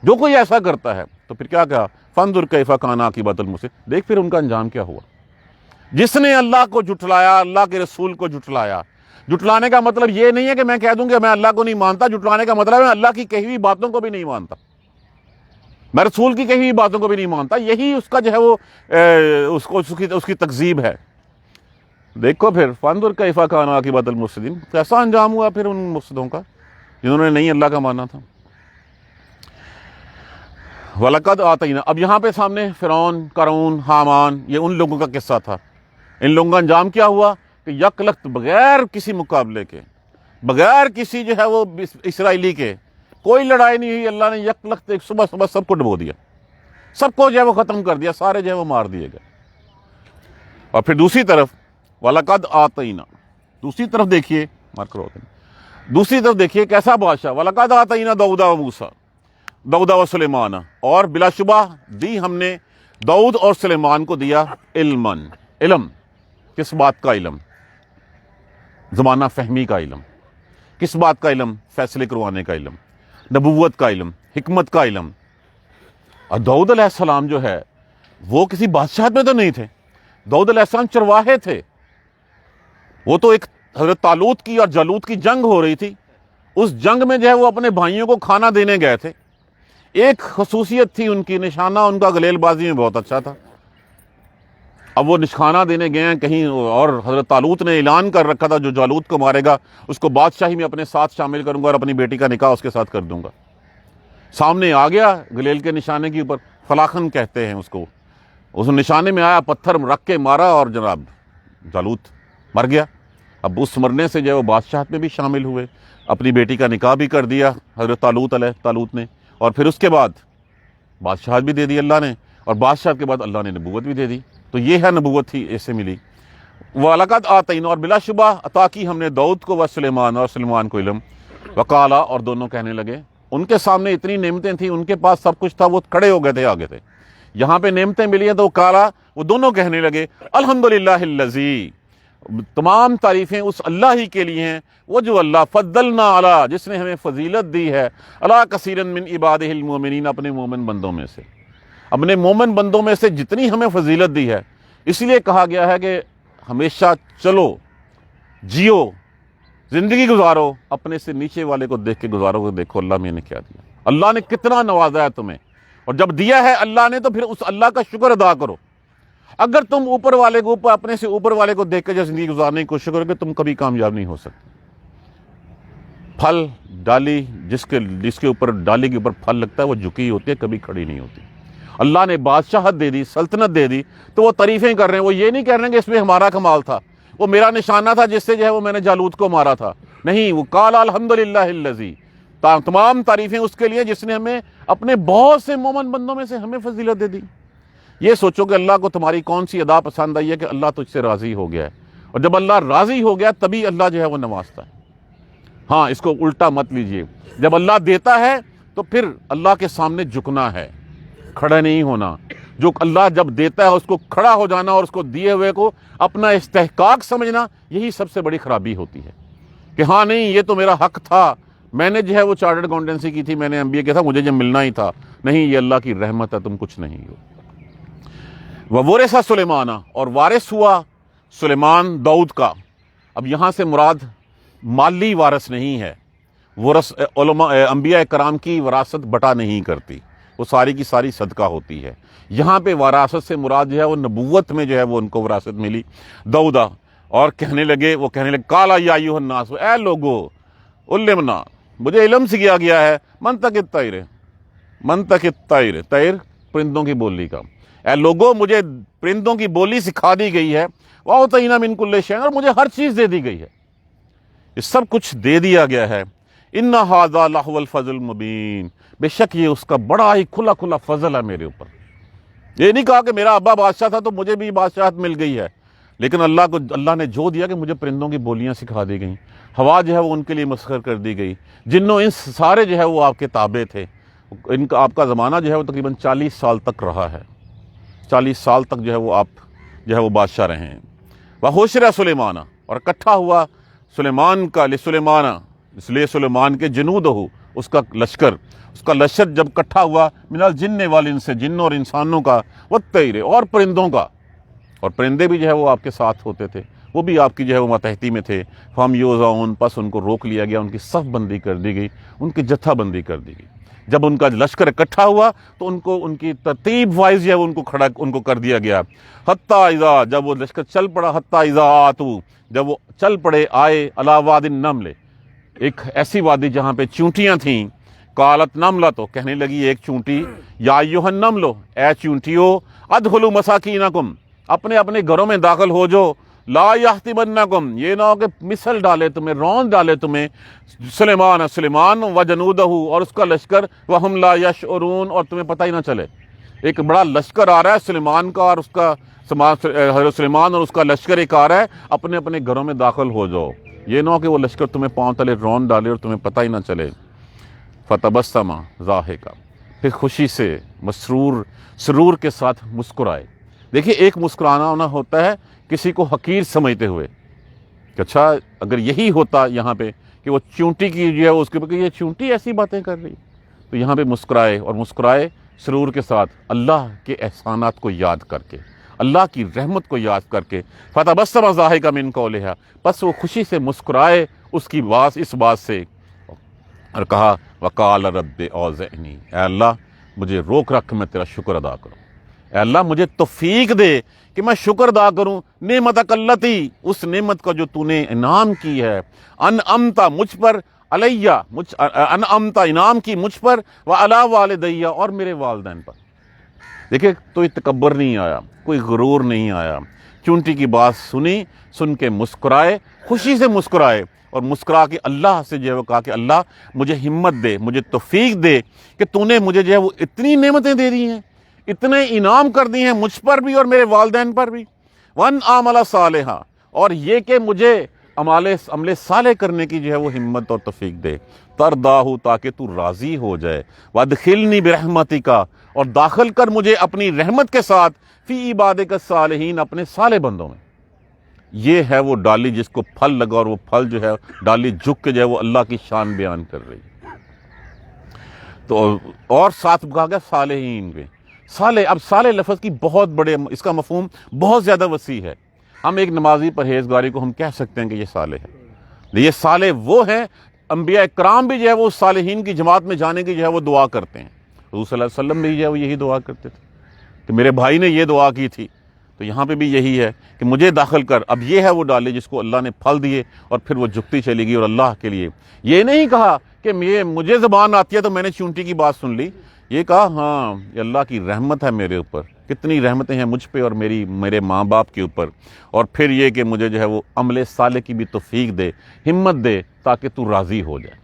جو کوئی ایسا کرتا ہے تو پھر کیا کہا؟ فانظر کیف کان عاقبۃ المفسدین، دیکھ پھر ان کا انجام کیا ہوا۔ جس نے اللہ کو جھٹلایا، اللہ کے رسول کو جھٹلایا، جھٹلانے کا مطلب یہ نہیں ہے کہ میں کہہ دوں کہ میں اللہ کو نہیں مانتا، جھٹلانے کا مطلب ہے میں اللہ کی کہی ہوئی باتوں کو بھی نہیں مانتا، میں رسول کی کہی ہوئی باتوں کو بھی نہیں مانتا، یہی اس کا جو ہے وہ اس کی تکذیب ہے۔ دیکھو پھر فانظر کیف کان عاقبۃ المفسدین، کیسا انجام ہوا پھر ان مفسدوں کا جنہوں نے نہیں اللہ کا مانا تھا۔ وَلَقَدْ آتَيْنَا، اب یہاں پہ سامنے فرعون، قارون، حامان، یہ ان لوگوں کا قصہ تھا۔ ان لوگوں کا انجام کیا ہوا کہ یک لخت، بغیر کسی مقابلے کے، بغیر کسی جو ہے وہ اسرائیلی کے، کوئی لڑائی نہیں ہوئی، اللہ نے یک لخت ایک صبح صبح سب کو ڈبو دیا، سب کو جو ہے وہ ختم کر دیا، سارے جو ہے وہ مار دیے گئے۔ اور پھر دوسری طرف وَلَقَدْ آتَيْنَا، دوسری طرف دیکھیے، مارکر ہوتے ہیں، دوسری طرف دیکھیے کیسا بادشاہ، وَلَقَدْ آتَيْنَا دَاوُدَ وَمُوسَىٰ، داؤد و سلیمان، اور بلا شبہ دی ہم نے داؤد اور سلیمان کو دیا علم۔ کس بات کا علم؟ زمانہ فہمی کا علم۔ کس بات کا علم؟ فیصلے کروانے کا علم، نبوت کا علم، حکمت کا علم۔ اور داؤد علیہ السلام جو ہے وہ کسی بادشاہت میں تو نہیں تھے، داؤد علیہ السلام چرواہے تھے۔ وہ تو ایک حضرت طالوت کی اور جالوت کی جنگ ہو رہی تھی، اس جنگ میں جو ہے وہ اپنے بھائیوں کو کھانا دینے گئے تھے۔ ایک خصوصیت تھی ان کی، نشانہ ان کا گلیل بازی میں بہت اچھا تھا۔ اب وہ نشانہ دینے گئے ہیں کہیں، اور حضرت طالوت نے اعلان کر رکھا تھا جو جالوت کو مارے گا اس کو بادشاہی میں اپنے ساتھ شامل کروں گا اور اپنی بیٹی کا نکاح اس کے ساتھ کر دوں گا۔ سامنے آ گیا گلیل کے نشانے کے اوپر، فلاخن کہتے ہیں اس کو، اس نشانے میں آیا، پتھر رکھ کے مارا اور جناب جالوت مر گیا۔ اب اس مرنے سے جو ہے وہ بادشاہت میں بھی شامل ہوئے، اپنی بیٹی کا نکاح بھی کر دیا حضرت طالوت نے، اور پھر اس کے بعد بادشاہت بھی دے دی اللہ نے، اور بادشاہت کے بعد اللہ نے نبوت بھی دے دی۔ تو یہ ہے نبوت ہی ایسے ملی۔ وَلَقَدْ آتَيْنَا، اور بلا شبہ عطا کی ہم نے داؤد کو و سلیمان، اور سلیمان کو علم۔ وقالا، اور دونوں کہنے لگے، ان کے سامنے اتنی نعمتیں تھیں، ان کے پاس سب کچھ تھا، وہ کھڑے ہو گئے تھے آگے تھے۔ یہاں پہ نعمتیں ملی ہیں تو کالا، وہ دونوں کہنے لگے الحمدللہ الذی، تمام تعریفیں اس اللہ ہی کے لیے ہیں، وہ جو اللہ فضلنا علی، جس نے ہمیں فضیلت دی ہے، علی کثیر من عبادہ المؤمنین، اپنے مومن بندوں میں سے، اپنے مومن بندوں میں سے جتنی ہمیں فضیلت دی ہے۔ اس لیے کہا گیا ہے کہ ہمیشہ چلو، جیو، زندگی گزارو، اپنے سے نیچے والے کو دیکھ کے گزارو، کہ دیکھو اللہ میں نے کیا دیا، اللہ نے کتنا نوازا ہے تمہیں، اور جب دیا ہے اللہ نے تو پھر اس اللہ کا شکر ادا کرو۔ اگر تم اوپر والے کو اپنے سے اوپر والے کو دیکھ کے جو زندگی گزارنے کی کوشش کرو گے تم کبھی کامیاب نہیں ہو سکتے۔ پھل ڈالی جس کے اوپر ڈالی کے اوپر پھل لگتا ہے وہ جھکی ہوتی ہے، کبھی کھڑی نہیں ہوتی۔ اللہ نے بادشاہت دے دی، سلطنت دے دی، تو وہ تعریفیں کر رہے ہیں، وہ یہ نہیں کہہ رہے ہیں کہ اس میں ہمارا کمال تھا، وہ میرا نشانہ تھا جس سے جو ہے وہ میں نے جالوت کو مارا تھا، نہیں، وہ قال الحمدللہ الذی، تمام تعریفیں اس کے لیے جس نے ہمیں اپنے بہت سے مومن بندوں میں سے ہمیں فضیلت دے دی۔ یہ سوچو کہ اللہ کو تمہاری کون سی ادا پسند آئی ہے کہ اللہ تجھ سے راضی ہو گیا ہے، اور جب اللہ راضی ہو گیا تبھی اللہ جو ہے وہ نوازتا ہے۔ ہاں، اس کو الٹا مت لیجئے، جب اللہ دیتا ہے تو پھر اللہ کے سامنے جھکنا ہے، کھڑا نہیں ہونا۔ جو اللہ جب دیتا ہے اس کو کھڑا ہو جانا اور اس کو دیے ہوئے کو اپنا استحقاق سمجھنا، یہی سب سے بڑی خرابی ہوتی ہے کہ ہاں نہیں یہ تو میرا حق تھا، میں نے جو ہے وہ چارٹرڈ اکاؤنٹنسی کی تھی، میں نے MBA کیا تھا، مجھے جو ملنا ہی تھا۔ نہیں، یہ اللہ کی رحمت ہے، تم کچھ نہیں ہو۔ وَوَرِثَ سلیمان، اور وارث ہوا سلیمان داؤد کا۔ اب یہاں سے مراد مالی وارث نہیں ہے، علماء انبیاء کرام کی وراثت بٹا نہیں کرتی، وہ ساری کی ساری صدقہ ہوتی ہے۔ یہاں پہ وراثت سے مراد جو ہے وہ نبوت میں جو ہے وہ ان کو وراثت ملی داؤدا۔ اور کہنے لگے قال یا ایھا الناس، اے لوگو، علمنا، مجھے علم سکھایا گیا ہے، منطق الطیر، طیر پرندوں کی بولی کا، اے لوگو مجھے پرندوں کی بولی سکھا دی گئی ہے، وَأُوتِینَا مِن کُلِّ شَیْءٍ، اور مجھے ہر چیز دے دی گئی ہے، یہ سب کچھ دے دیا گیا ہے۔ اِنَّ هَذَا لَهُوَ الْفَضْلُ الْمُبِینُ، بے شک یہ اس کا بڑا ہی کھلا کھلا فضل ہے میرے اوپر۔ یہ نہیں کہا کہ میرا ابا بادشاہ تھا تو مجھے بھی بادشاہت مل گئی ہے، لیکن اللہ نے جو دیا کہ مجھے پرندوں کی بولیاں سکھا دی گئیں، ہوا جو ہے وہ ان کے لیے مسخر کر دی گئی، جنوں انس سارے جو ہے وہ آپ کے تابع تھے۔ ان کا آپ کا زمانہ جو ہے وہ تقریباً 40 سال تک رہا ہے، 40 سال تک جو ہے وہ آپ جو ہے وہ بادشاہ رہے ہیں۔ وَحُشِرَ سلیمان، اور اکٹھا ہوا سلیمان کا، لسلیمان، اس لیے سلیمان کے جنودہ، اس کا لشکر جب اکٹھا ہوا، من الجن والانس، جنوں اور انسانوں کا، والطیر، اور پرندوں کا، اور پرندے بھی جو ہے وہ آپ کے ساتھ ہوتے تھے، وہ بھی آپ کی جو ہے وہ ماتحتی میں تھے۔ فَهُمْ يُوزَعُونَ، پس ان کو روک لیا گیا، ان کی صف بندی کر دی گئی، ان کی جتھا بندی کر دی گئی۔ جب ان کا لشکر اکٹھا ہوا تو ان کی ترتیب وائز جو ہے ان کو کر دیا گیا، حتیٰ اذا، جب وہ لشکر چل پڑا، حتیٰ اذا آتوا، جب وہ چل پڑے، آئے، علی وادی النمل، ایک ایسی وادی جہاں پہ چونٹیاں تھیں، قالت نملہ، تو کہنے لگی ایک چونٹی، یا ایھا النمل، اے چونٹیو، ادخلوا مساکینکم، اپنے اپنے گھروں میں داخل ہو جو، لا یحطمنکم، یہ نہ ہو کہ مثل ڈالے تمہیں، رون ڈالے تمہیں، سلیمان و جنودہ، اور اس کا لشکر، وہم لا یشعرون، اور تمہیں پتہ ہی نہ چلے۔ ایک بڑا لشکر آ رہا ہے سلیمان کا، اور اس کا حضرت سلیمان اور اس کا لشکر ایک آ رہا ہے، اپنے اپنے گھروں میں داخل ہو جاؤ، یہ نہ ہو کہ وہ لشکر تمہیں پاؤں تلے رون ڈالے اور تمہیں پتہ ہی نہ چلے۔ فتبسم ضاحکا، پھر خوشی سے سرور کے ساتھ مسکرائے۔ دیکھیے، ایک مسکرانا ہونا ہوتا ہے کسی کو حقیر سمجھتے ہوئے کہ اچھا اگر یہی ہوتا یہاں پہ کہ وہ چونٹی کی جو ہے اس کے اوپر کہ یہ چونٹی ایسی باتیں کر رہی، تو یہاں پہ مسکرائے سرور کے ساتھ، اللہ کے احسانات کو یاد کر کے، اللہ کی رحمت کو یاد کر کے۔ فتبسم ضاحکا من قولہا، پس وہ خوشی سے مسکرائے اس بات سے، اور کہا، وقال رب اوزعنی، اے اللہ مجھے روک رکھ، میں تیرا شکر ادا کروں، اے اللہ مجھے توفیق دے کہ میں شکر ادا کروں، نعمتک اللتی، اس نعمت کا جو تو نے انعام کی ہے، انعمت مجھ پر، علیہ انعمت انعام کی مجھ پر، وعلی والدیہ، اور میرے والدین پر۔ دیکھیں، تو تکبر نہیں آیا، کوئی غرور نہیں آیا، چونٹی کی بات سن کے مسکرائے، خوشی سے مسکرائے، اور مسکرا کے اللہ سے جو ہے وہ کہا کہ اللہ مجھے ہمت دے، مجھے توفیق دے کہ تو نے مجھے جو ہے وہ اتنی نعمتیں دے دی ہیں، اتنے انعام کر دی ہیں مجھ پر بھی اور میرے والدین پر بھی، وَأَنْ أَعْمَلَ صَالِحًا، اور یہ کہ مجھے عمل صالح کرنے کی جو ہے وہ ہمت اور توفیق دے، ترضاہ، تاکہ تو راضی ہو جائے، وَأَدْخِلْنِی بِرَحْمَتِکَ، اور داخل کر مجھے اپنی رحمت کے ساتھ، فی عبادک الصالحین، اپنے صالح بندوں میں۔ یہ ہے وہ ڈالی جس کو پھل لگا، اور وہ پھل جو ہے ڈالی جھک کے جو ہے وہ اللہ کی شان بیان کر رہی ہے۔ تو اور ساتھ کہا گیا صالحین میں، صالح، اب صالح لفظ کی بہت بڑے، اس کا مفہوم بہت زیادہ وسیع ہے۔ ہم ایک نمازی پرہیزگاری کو ہم کہہ سکتے ہیں کہ یہ صالح ہے، یہ صالح وہ ہیں، انبیاء کرام بھی جو ہے وہ صالحین کی جماعت میں جانے کی جو ہے وہ دعا کرتے ہیں، حضور صلی اللہ علیہ وسلم بھی جو ہے وہ یہی دعا کرتے تھے کہ میرے بھائی نے یہ دعا کی تھی، تو یہاں پہ بھی یہی ہے کہ مجھے داخل کر. اب یہ ہے وہ ڈالے جس کو اللہ نے پھل دیے اور پھر وہ جھکتی چلی گئی اور اللہ کے لیے. یہ نہیں کہا کہ مجھے زبان آتی ہے تو میں نے چونٹی کی بات سن لی، یہ کہا ہاں یہ اللہ کی رحمت ہے میرے اوپر، کتنی رحمتیں ہیں مجھ پہ اور میرے ماں باپ کے اوپر، اور پھر یہ کہ مجھے جو ہے وہ عمل صالح کی بھی توفیق دے، ہمت دے، تاکہ تو راضی ہو جائے.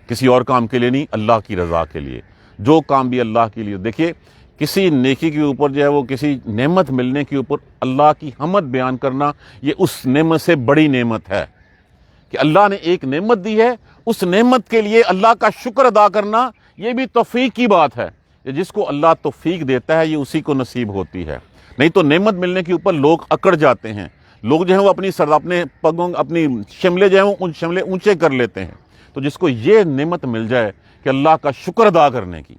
کسی اور کام کے لیے نہیں، اللہ کی رضا کے لیے. جو کام بھی اللہ کے لیے. دیکھیے کسی نیکی کے اوپر جو ہے وہ کسی نعمت ملنے کے اوپر اللہ کی حمد بیان کرنا، یہ اس نعمت سے بڑی نعمت ہے کہ اللہ نے ایک نعمت دی ہے، اس نعمت کے لیے اللہ کا شکر ادا کرنا، یہ بھی توفیق کی بات ہے. جس کو اللہ توفیق دیتا ہے یہ اسی کو نصیب ہوتی ہے. نہیں تو نعمت ملنے کے اوپر لوگ اکڑ جاتے ہیں، لوگ جو ہیں وہ اپنے پگوں اپنی شملے جو ہیں وہ شملے اونچے کر لیتے ہیں. تو جس کو یہ نعمت مل جائے کہ اللہ کا شکر ادا کرنے کی،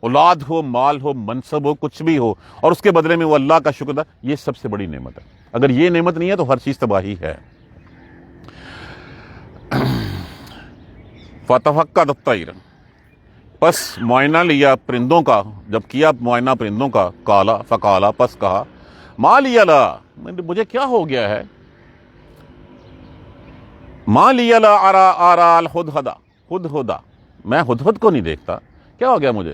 اولاد ہو، مال ہو، منصب ہو، کچھ بھی ہو، اور اس کے بدلے میں وہ اللہ کا شکر ادا، یہ سب سے بڑی نعمت ہے. اگر یہ نعمت نہیں ہے تو ہر چیز تباہی ہے. فَتَفَقَّدَ الطَّيْرَ، پس معائنہ لیا پرندوں کا. جب کیا معائنہ پرندوں کا، کالا فقالا، پس کہا ما لی لا، مجھے کیا ہو گیا ہے، ما لی لا ارى الہدہد، ہدہد، میں ہدہد کو نہیں دیکھتا، کیا ہو گیا مجھے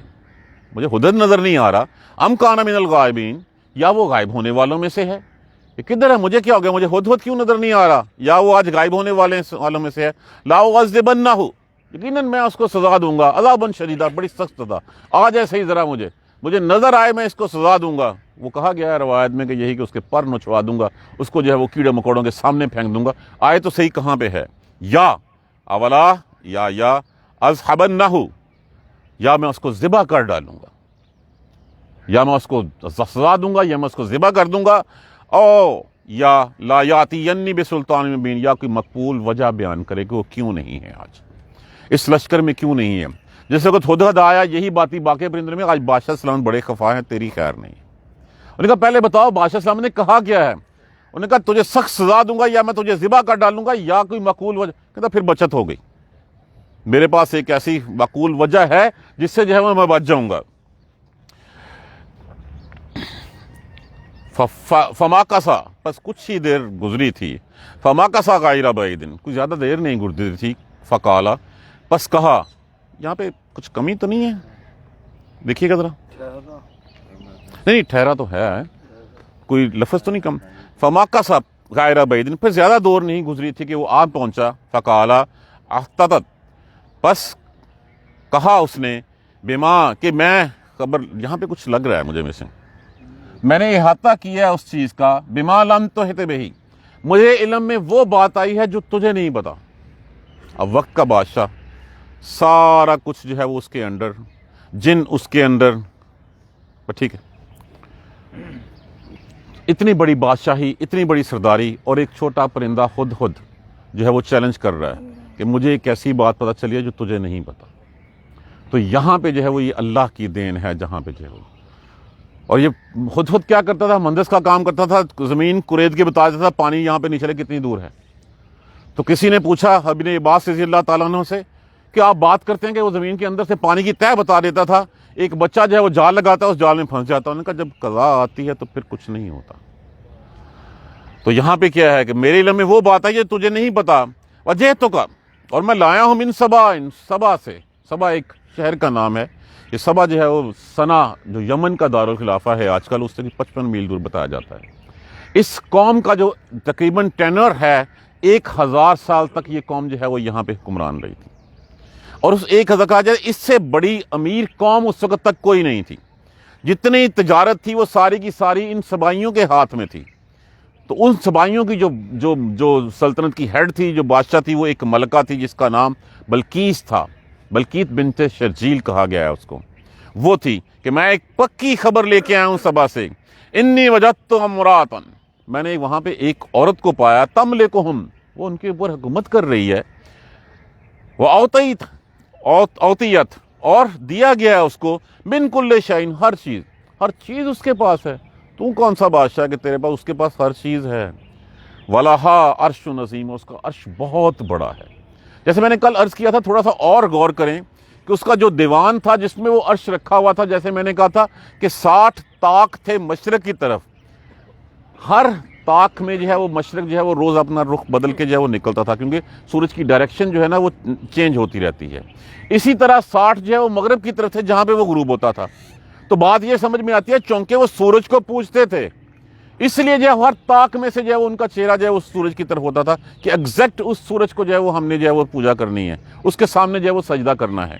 ہدہد نظر نہیں آ رہا. ام کان من الغائبین، یا وہ غائب ہونے والوں میں سے ہے. یہ کدھر ہے، مجھے کیا ہو گیا، مجھے ہدہد کیوں نظر نہیں آ رہا، یا وہ آج غائب ہونے والوں میں سے ہے. لا اعذبنہ، یقیناً میں اس کو سزا دوں گا، عذاباً شدیدا، بڑی سخت سزا. آ جائے صحیح ذرا مجھے نظر آئے، میں اس کو سزا دوں گا. وہ کہا گیا ہے روایت میں کہ یہی کہ اس کے پر نچوا دوں گا، اس کو جو ہے وہ کیڑے مکوڑوں کے سامنے پھینک دوں گا. آئے تو صحیح کہاں پہ ہے، یا اولا یا اذھبنہ، یا میں اس کو ذبح کر ڈالوں گا، یا میں اس کو سزا دوں گا، یا میں اس کو ذبح کر دوں گا. او یا لا یاتینی بسلطان مبین، یا کوئی مقبول وجہ بیان کرے کہ وہ کیوں نہیں ہے، آج اس لشکر میں کیوں نہیں ہے. جس وقت ہدہد آیا، یہی باتی باقی پرندوں میں، آج بادشاہ سلام بڑے خفا ہیں، تیری خیر نہیں. انہوں نے کہا پہلے بتاؤ بادشاہ سلام نے کہا کیا ہے. انہوں نے کہا تجھے سخت سزا دوں گا، یا میں تجھے ذبح کر ڈالوں گا، یا کوئی معقول وجہ. کہتا پھر بچت ہو گئی، میرے پاس ایک ایسی معقول وجہ ہے جس سے جو ہے میں بچ جاؤں گا. فما کسا، پس کچھ ہی دیر گزری تھی. فما کسا غیر بعید، کچھ زیادہ دیر نہیں گزری تھی. فقالا، پس کہا. یہاں پہ کچھ کمی تو نہیں ہے، دیکھیے گا ذرا. نہیں ٹھہرا تو ہے، کوئی لفظ تو نہیں کم. فما کسا غیر بعید، پھر زیادہ دور نہیں گزری تھی کہ وہ آ پہنچا. فقالا احتطت، پس کہا اس نے، بما، کہ میں خبر، یہاں پہ کچھ لگ رہا ہے مجھے میں نے احاطہ کیا اس چیز کا، بما لم تحط بہ، مجھے علم میں وہ بات آئی ہے جو تجھے نہیں پتا. اب وقت کا بادشاہ، سارا کچھ جو ہے وہ اس کے اندر، جن اس کے اندر، ٹھیک ہے، اتنی بڑی بادشاہی، اتنی بڑی سرداری، اور ایک چھوٹا پرندہ ہدہد جو ہے وہ چیلنج کر رہا ہے کہ مجھے ایک ایسی بات پتہ چلی ہے جو تجھے نہیں پتا. تو یہاں پہ جو ہے وہ یہ اللہ کی دین ہے جہاں پہ جو ہے وہ. اور یہ ہدہد کیا کرتا تھا، مہندس کا کام کرتا تھا، زمین کرید کے بتا دیتا تھا پانی یہاں پہ نیچے کتنی دور ہے. تو کسی نے پوچھا ابن عباس رضی اللہ تعالیٰ عنہ سے کہ آپ بات کرتے ہیں کہ وہ زمین کے اندر سے پانی کی تہ بتا دیتا تھا، ایک بچہ جو ہے وہ جال لگاتا ہے، اس جال میں پھنس جاتا ہے. انہوں نے کہا جب قضا آتی ہے تو پھر کچھ نہیں ہوتا. تو یہاں پہ کیا ہے کہ میرے علم میں وہ بات ہے یہ تجھے نہیں پتا. وجہ تو کا، اور میں لایا ہوں من سبا، ان سبا سے. سبا ایک شہر کا نام ہے. یہ سبا جو ہے وہ سنا جو یمن کا دارالخلافہ ہے آج کل، اس سے 55 میل دور بتایا جاتا ہے. اس قوم کا جو تقریباً ٹینر ہے 1000 سال تک یہ قوم جو ہے وہ یہاں پہ حکمران رہی تھی. اور اس 1000 کہا جائے اس سے بڑی امیر قوم اس وقت تک کوئی نہیں تھی. جتنی تجارت تھی وہ ساری کی ساری ان سبائیوں کے ہاتھ میں تھی. تو ان سبائیوں کی جو سلطنت کی ہیڈ تھی، جو بادشاہ تھی، وہ ایک ملکہ تھی جس کا نام بلقیس تھا. بلقیس بنت شرجیل کہا گیا ہے اس کو. وہ تھی کہ میں ایک پکی خبر لے کے آیا ہوں سبا سے. انی وجدت امراتن، میں نے وہاں پہ ایک عورت کو پایا، تملکہم، وہ ان کے اوپر حکومت کر رہی ہے. وہ اوتیت، اور دیا گیا ہے اس کو، من کل شیء، ہر چیز اس کے پاس ہے. تو کون سا بادشاہ کہ تیرے پاس، اس کے پاس ہر چیز ہے. وَلَهَا عَرْشٌ عَظِيمٌ، اس کا عرش بہت بڑا ہے. جیسے میں نے کل عرض کیا تھا، تھوڑا سا اور غور کریں کہ اس کا جو دیوان تھا جس میں وہ عرش رکھا ہوا تھا، جیسے میں نے کہا تھا کہ 60 طاق تھے مشرق کی طرف، ہر طاق میں جو ہے وہ مشرق جو ہے وہ روز اپنا رخ بدل کے جو ہے وہ نکلتا تھا، کیونکہ سورج کی ڈائریکشن جو ہے نا وہ چینج ہوتی رہتی ہے۔ اسی طرح 60 جو ہے وہ مغرب کی طرف تھے جہاں پہ وہ غروب ہوتا تھا۔ تو بات یہ سمجھ میں آتی ہے چونکہ وہ سورج کو پوجتے تھے، اس لیے جو ہے ہر طاق میں سے جو ہے ان کا چہرہ جو ہے اس سورج کی طرف ہوتا تھا کہ ایگزیکٹ اس سورج کو جو ہے وہ ہم نے جو ہے وہ پوجا کرنی ہے، اس کے سامنے جو ہے وہ سجدہ کرنا ہے۔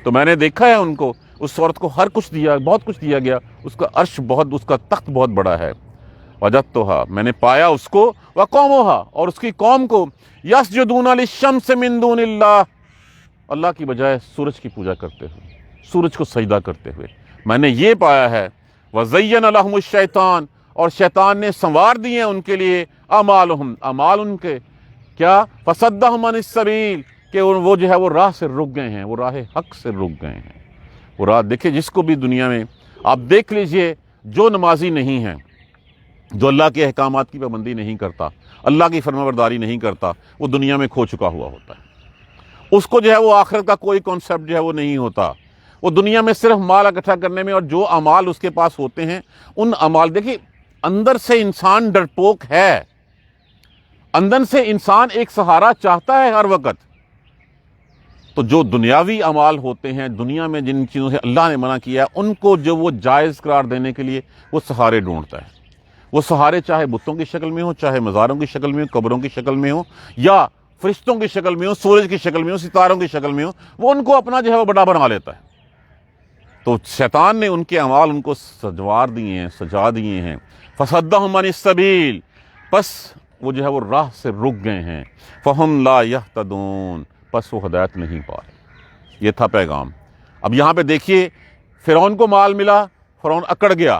تو میں نے دیکھا ہے ان کو، اس عورت کو ہر کچھ دیا، بہت کچھ دیا گیا، اس کا عرش بہت، اس کا تخت بہت بڑا ہے۔ وجدتھا، میں نے پایا اس کو، وقومھا، اور اس کی قوم کو، یسجدون للشمس من دون اللہ، اللہ کی بجائے سورج کی پوجا کرتے ہوئے، سورج کو سجدہ کرتے ہوئے میں نے یہ پایا ہے۔ وزین لہم الشیطان، اور شیطان نے سنوار دیے ان کے لیے اعمالہم، اعمال ان کے کیا، فصدہم عن السبیل، کہ وہ جو ہے وہ راہ سے رک گئے ہیں، وہ راہ حق سے رک گئے ہیں۔ وہ راہ دیکھیں، جس کو بھی دنیا میں آپ دیکھ لیجئے، جو نمازی نہیں ہے، جو اللہ کے احکامات کی پابندی نہیں کرتا، اللہ کی فرمانبرداری نہیں کرتا، وہ دنیا میں کھو چکا ہوا ہوتا ہے۔ اس کو جو ہے وہ آخرت کا کوئی کانسیپٹ جو ہے وہ نہیں ہوتا، وہ دنیا میں صرف مال اکٹھا کرنے میں، اور جو اعمال اس کے پاس ہوتے ہیں ان اعمال، دیکھیے اندر سے انسان ڈرپوک ہے، اندر سے انسان ایک سہارا چاہتا ہے ہر وقت۔ تو جو دنیاوی اعمال ہوتے ہیں، دنیا میں جن چیزوں سے اللہ نے منع کیا ہے، ان کو جو وہ جائز قرار دینے کے لیے وہ سہارے ڈھونڈتا ہے۔ وہ سہارے چاہے بتوں کی شکل میں ہو، چاہے مزاروں کی شکل میں ہو، قبروں کی شکل میں ہو، یا فرشتوں کی شکل میں ہو، سورج کی شکل میں ہو، ستاروں کی شکل میں ہو، وہ ان کو اپنا جو ہے وہ بڑا بنا لیتا ہے۔ تو شیطان نے ان کے اعمال ان کو سجوار دیے ہیں، سجا دیے ہیں۔ فصدہم عن السبیل، پس وہ جو ہے وہ راہ سے رک گئے ہیں۔ فہم لا یہتدون، پس وہ ہدایت نہیں پا رہے۔ یہ تھا پیغام۔ اب یہاں پہ دیکھیے، فرعون کو مال ملا، فرعون اکڑ گیا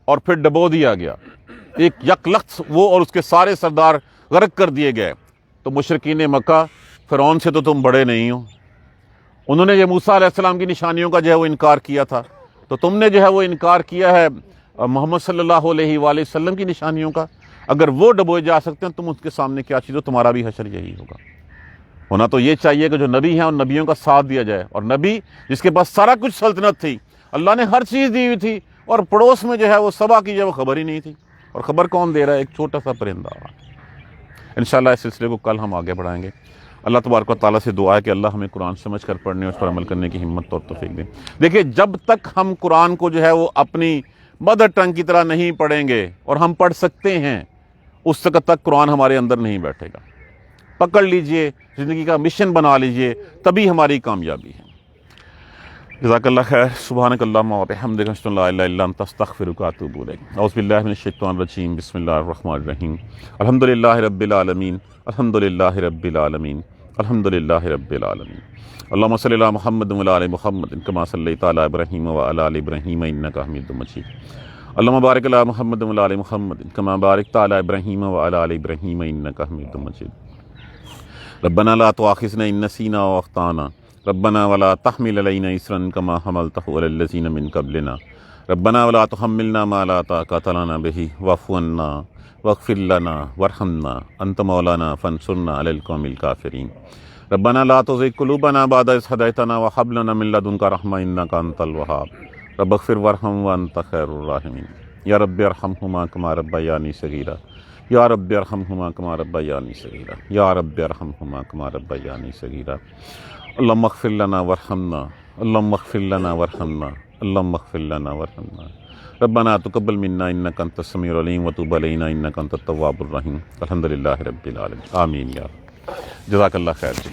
اور پھر ڈبو دیا گیا، ایک یک لخت وہ اور اس کے سارے سردار غرق کر دیے گئے۔ تو مشرکین مکہ، فرعون سے تو تم بڑے نہیں ہو، انہوں نے یہ موسیٰ علیہ السلام کی نشانیوں کا جو ہے وہ انکار کیا تھا، تو تم نے جو ہے وہ انکار کیا ہے محمد صلی اللہ علیہ وآلہ وسلم کی نشانیوں کا۔ اگر وہ ڈبوئے جا سکتے ہیں، تم اس کے سامنے کیا چیز ہو، تمہارا بھی حشر یہی ہوگا۔ ہونا تو یہ چاہیے کہ جو نبی ہیں ان نبیوں کا ساتھ دیا جائے، اور نبی جس کے پاس سارا کچھ سلطنت تھی، اللہ نے ہر چیز دی ہوئی تھی، اور پڑوس میں جو ہے وہ سبا کی جو ہے وہ خبر ہی نہیں تھی، اور خبر کون دے رہا ہے؟ ایک چھوٹا سا پرندہ۔ انشاءاللہ اس سلسلے کو کل ہم آگے بڑھائیں گے۔ اللہ تبارک و تعالیٰ سے دعا ہے کہ اللہ ہمیں قرآن سمجھ کر پڑھنے اور اس پر عمل کرنے کی ہمت اور توفیق دیں۔ دیکھیے، جب تک ہم قرآن کو جو ہے وہ اپنی مدر ٹنگ کی طرح نہیں پڑھیں گے، اور ہم پڑھ سکتے ہیں، اس وقت تک قرآن ہمارے اندر نہیں بیٹھے گا۔ پکڑ لیجئے، زندگی کا مشن بنا لیجئے، تبھی ہماری کامیابی ہے۔ جزاک اللہ خیر۔ سبحانک اللہم و بحمدک، اشہد ان لا الہ الا انت، استغفرک و اتوب الیک۔ اعوذ باللہ من الشیطان الرجیم، بسم اللہ الرحمن الرحیم۔ الحمدللہ رب العالمین، الحمدللہ رب العالمین، الحمدللہ رب العالمین۔ اللہم صلی علی محمد و علی آل محمد کما صلیت علی ابراہیم و علی آل ابراہیم انک حمید مجید۔ اللہم بارک علی محمد و علی آل محمد کما بارکت علی ابراہیم و علی آل ابراہیم انک حمید مجید۔ ربنا لا تؤاخذنا ان نسینا و اخطانا، ربنا ولا تحمل علینا اصرا کما حملتہ علی الذین من قبلنا، ربنا ولا تحملنا ما لا طاقۃ لنا به واعف عنا واغفر لنا وارحمنا انت مولانا فانصرنا علی القوم الکافرین۔ ربنا لا تزغ قلوبنا بعد اذ ہدیتنا وہب لنا من لدنک رحمۃ انک انت الوہاب، رب اغفر وارحم وانت خیر الراحمین۔ یا رب ارحمہما کما ربیانی صغیرا، یا رب ارحمہما کما ربیانی صغیرا، یا رب ارحمہما کما ربیانی صغیرا۔ اللہم اغفر لنا وارحمنا، اللہم اغفر لنا وارحمنا، اللہم اغفر لنا وارحمنا۔ ربنا تقبل منا انک انت السمیع العلیم وتب علینا انک انت التواب الرحیم۔ الحمدللہ رب العالمین، آمین یا رب۔ جزاک اللہ خیر جی۔